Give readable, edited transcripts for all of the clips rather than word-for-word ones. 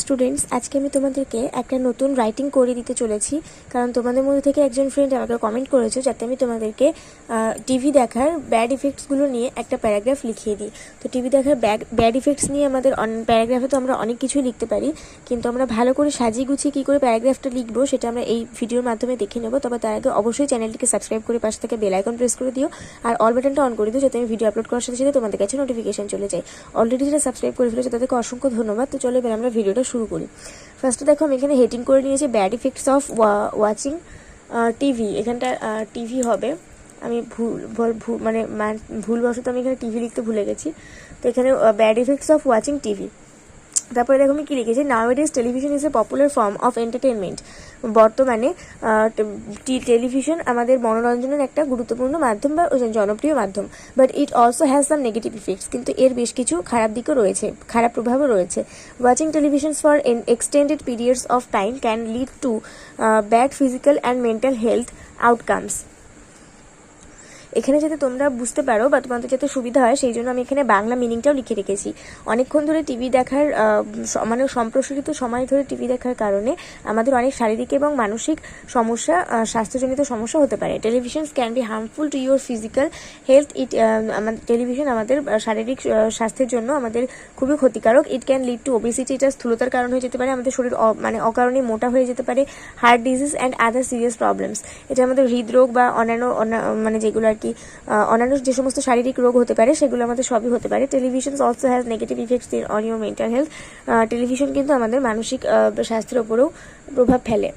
Students, আজকে আমি তোমাদেরকে একটা নতুন রাইটিং করে দিতে চলেছি, কারণ তোমাদের মধ্যে থেকে একজন ফ্রেন্ড আমাকে কমেন্ট করেছো যাতে আমি তোমাদেরকে টিভি দেখার ব্যাড ইফেক্টসগুলো নিয়ে একটা প্যারাগ্রাফ লিখিয়ে দিই। তো টিভি দেখার ব্যাড ইফেক্টস নিয়ে আমাদের প্যারাগ্রাফে তো আমরা অনেক কিছুই লিখতে পারি, কিন্তু আমরা ভালো করে সাজিয়ে গুছিয়ে কী করে প্যারাগ্রাফটা লিখবো সেটা আমরা এই ভিডিওর মাধ্যমে দেখে নেবো। তবে তার আগে অবশ্যই চ্যানেলটিকে সাবস্ক্রাইব করে পাশে থেকে বেল আইকন প্রেস করে দিও আর অল বাটনটা অন করে দিও, যাতে আমি ভিডিও আপলোড করার সাথে সাথে তোমাদের কাছে নোটিফিকেশন চলে যায়। অলরেডি যেটা সাবস্ক্রাইব করে ফেলেছো তাদেরকে অসংখ্য ধন্যবাদ। তো চলো এবার আমরা ভিডিওটা শুরু করি। ফার্স্টে দেখো আমি এখানে হেডিং করে নিয়েছি bad effects of watching TV. এখানটা টিভি হবে, আমি ভুলবশত আমি এখানে টিভি লিখতে ভুলে গেছি। তো এখানে bad effects of watching TV. তারপরে দেখো আমি কী লিখেছি, নাওয়াডেজ television is a popular form of entertainment. বর্তমানে টেলিভিশন আমাদের মনোরঞ্জনের একটা গুরুত্বপূর্ণ মাধ্যম বা জনপ্রিয় মাধ্যম। But it also has some negative effects, কিন্তু এর বেশ কিছু খারাপ দিকও রয়েছে, খারাপ প্রভাবও রয়েছে। Watching television for extended periods of time can lead two bad physical and mental health outcomes. এখানে যাতে তোমরা বুঝতে পারো বা তোমাদের যাতে সুবিধা হয় সেই জন্য আমি এখানে বাংলা মিনিংটাও লিখে রেখেছি। অনেকক্ষণ ধরে টিভি দেখার সম্প্রসারিত সময় ধরে টিভি দেখার কারণে আমাদের অনেক শারীরিক এবং মানসিক সমস্যা, স্বাস্থ্যজনিত সমস্যা হতে পারে। Television can be harmful to your physical health. আমাদের টেলিভিশন আমাদের শারীরিক স্বাস্থ্যের জন্য আমাদের খুবই ক্ষতিকারক। It can lead two obesity, এটা স্থূলতার কারণ হয়ে যেতে পারে, আমাদের শরীর অকারণে মোটা হয়ে যেতে পারে। Heart disease and other serious problems, এটা আমাদের হৃদরোগ বা অন্যান্য যেগুলো আর কি অন্যান্য যে সমস্ত শারীরিক রোগ হতে পারে সেগুলো আমাদের সবই হতে পারে। Television also has negative effects on your mental health. Television কিন্তু আমাদের মানসিক স্বাস্থ্যের ওপরেও প্রভাব ফেলে।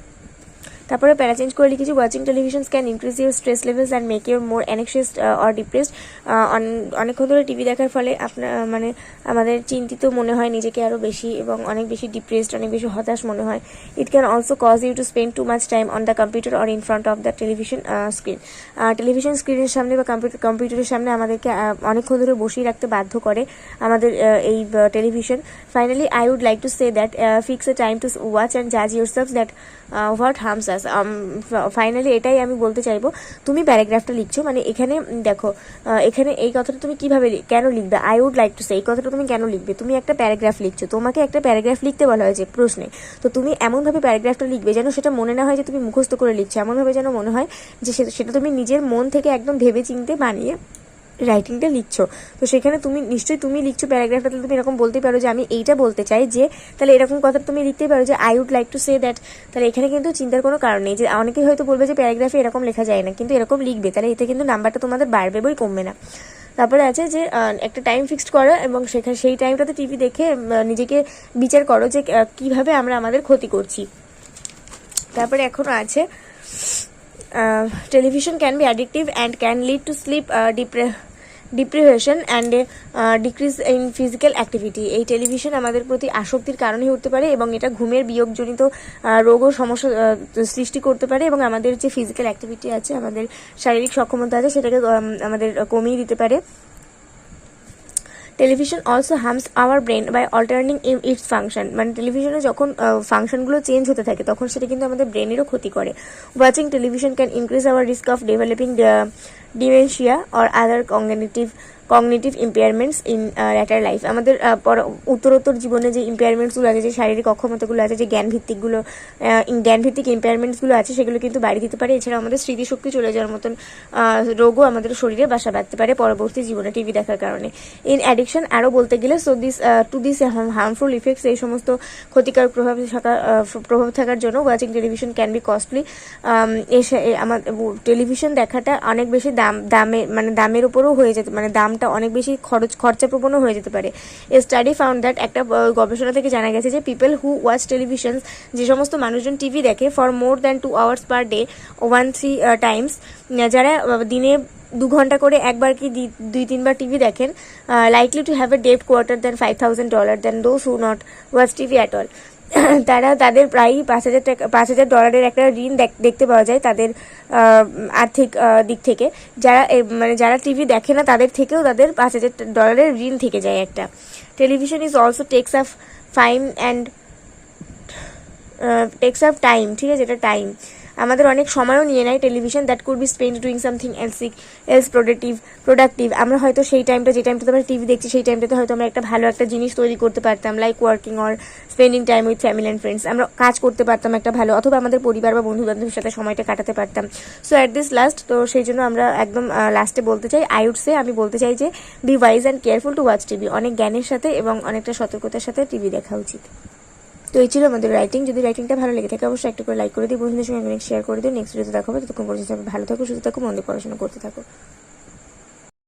তারপরে প্যারা চেঞ্জ করে লিখেছি, watching television can increase your stress levels and make your more anxious or depressed. অনেকক্ষণ ধরে টিভি দেখার ফলে আমাদের চিন্তিত মনে হয় নিজেকে আরও বেশি, এবং অনেক বেশি ডিপ্রেসড, অনেক বেশি হতাশ মনে হয়। It can also cause you to spend too much time on the computer or in front of the television screen. Television স্ক্রিনের সামনে বা কম্পিউটারের সামনে আমাদেরকে অনেকক্ষণ ধরে বসিয়ে রাখতে বাধ্য করে আমাদের এই television. Finally I would like to say that fix a time to watch and জাজ yourself that what harms us. Finally এটাই আমি বলতে চাইবো, তুমি প্যারাগ্রাফটা লিখছো, মানে এখানে দেখো এখানে এই কথাটা তুমি কিভাবে কেন লিখবে, I would like to say, এই কথাটা তুমি কেন লিখবে? তুমি একটা প্যারাগ্রাফ লিখছো, তোমাকে একটা প্যারাগ্রাফ লিখতে বলা হয়েছে প্রশ্নে, তো তুমি এমনভাবে প্যারাগ্রাফটা লিখবে যেন সেটা মনে না হয় যে তুমি মুখস্থ করে লিখছো, এমনভাবে যেন মনে হয় যে সেটা তুমি নিজের মন থেকে একদম ভেবে চিন্তে বানিয়ে রাইটিংটা লিখছো। তো সেখানে নিশ্চয়ই তুমি লিখছো প্যারাগ্রাফটা, তাহলে তুমি এরকম বলতে পারো যে আমি এইটা বলতে চাই, যে তাহলে এরকম কথা তুমি লিখতেই পারো যে I would like to say that. তাহলে এখানে কিন্তু চিন্তার কোনো কারণ নেই, যে অনেকেই হয়তো বলবে যে প্যারাগ্রাফে এরকম লেখা যায় না, কিন্তু এরকম লিখবে, তাহলে এতে কিন্তু নাম্বারটা তোমাদের বাড়বে বই কমবে না। তারপরে আছে যে একটা টাইম ফিক্সড করো এবং সেই টাইমটাতে টিভি দেখে নিজেকে বিচার করো যে কিভাবে আমরা আমাদের ক্ষতি করছি। তারপরে এখনও আছে television can be addictive and can lead to sleep deprivation and decrease in physical activity. এই টেলিভিশন আমাদের প্রতি আসক্তির কারণ হয়ে উঠতে পারে এবং এটা ঘুমের বিয়োগজনিত রোগ ও সমস্যা সৃষ্টি করতে পারে, এবং আমাদের যে ফিজিক্যাল অ্যাক্টিভিটি আছে, আমাদের শারীরিক সক্ষমতা আছে, সেটাকে আমাদের কমিয়ে দিতে পারে। Television also harms our brain by alternating its function. মানে টেলিভিশনে যখন ফাংশনগুলো চেঞ্জ হতে থাকে তখন সেটা কিন্তু আমাদের ব্রেনেরও ক্ষতি করে। Watching television can increase our risk of developing dementia or other cognitive impairments in later life. আমাদের উত্তরোত্তর জীবনে যে ইম্পেয়ারমেন্টসগুলো আছে, যে শারীরিক অক্ষমতাগুলো আছে, যে জ্ঞানভিত্তিক ইম্পেয়ারমেন্টসগুলো আছে, সেগুলো কিন্তু বাড়িয়ে দিতে পারে। এছাড়া আমাদের স্মৃতিশক্তি চলে যাওয়ার মতন রোগও আমাদের শরীরে বাসা বাঁধতে পারে পরবর্তী জীবনে টিভি দেখার কারণে। ইন অ্যাডিকশন আরও বলতে গেলে, সো দিস হার্মফুল ইফেক্টস, এই সমস্ত ক্ষতিকারক প্রভাব থাকার জন্য watching television can B costly. Television দেখাটা অনেক বেশি দামের উপরও হয়ে যেতে, মানে দামটা অনেক বেশি খরচাপ্রবণও হয়ে যেতে পারে। এ স্টাডি ফাউন্ড দ্যাট, একটা গবেষণা থেকে জানা গেছে যে পিপল হু ওয়াচ টেলিভিশন, যে সমস্ত মানুষজন টিভি দেখে for more than 2 hours per day 1-3 times, যারা দিনে 2 ঘন্টা করে একবার কি 2-3 বার টিভি দেখেন, likely to have a debt quarter than $5,000 than those who not watch TV at all. তাদের প্রায় $5,000 একটা ঋণ দেখতে পাওয়া যায় তাদের আর্থিক দিক থেকে। যারা টিভি দেখে না তাদের থেকেও তাদের $5,000 ঋণ থেকে যায় একটা। Television is also takes of time, ঠিক আছে, এটা টাইম। আমাদের অনেক সময়ও নিয়ে নেয় television, that could be spend doing something else productive. আমরা হয়তো সেই টাইমটা, যে টাইমটাতে আমরা টিভি দেখছি, সেই টাইমটাতে হয়তো আমরা একটা ভালো একটা জিনিস তৈরি করতে পারতাম, like working or spending time with family and friends. আমরা কাজ করতে পারতাম একটা ভালো, অথবা আমাদের পরিবার বা বন্ধু বান্ধবের সাথে সময়টা কাটাতে পারতাম। সো অ্যাট দিস লাস্ট, তো সেই জন্য আমরা একদম লাস্টে বলতে চাই, আমি বলতে চাই যে B wise and careful to watch TV. অনেক জ্ঞানের সাথে এবং অনেকটা সতর্কতার সাথে টিভি দেখা উচিত। তো এই ছিল আমাদের রাইটিং। যদি রাইটিংটা ভালো লেগে থাকে অবশ্যই একটা করে লাইক করে দিই, বন্ধুদের সঙ্গে শেয়ার করে দিও। নেক্সট ভিডিওতে দেখা হবে। ততক্ষণ পর্যন্ত ভালো থাকো, সুস্থ থাকো, মন দিয়ে পড়াশোনা করতে থাকো।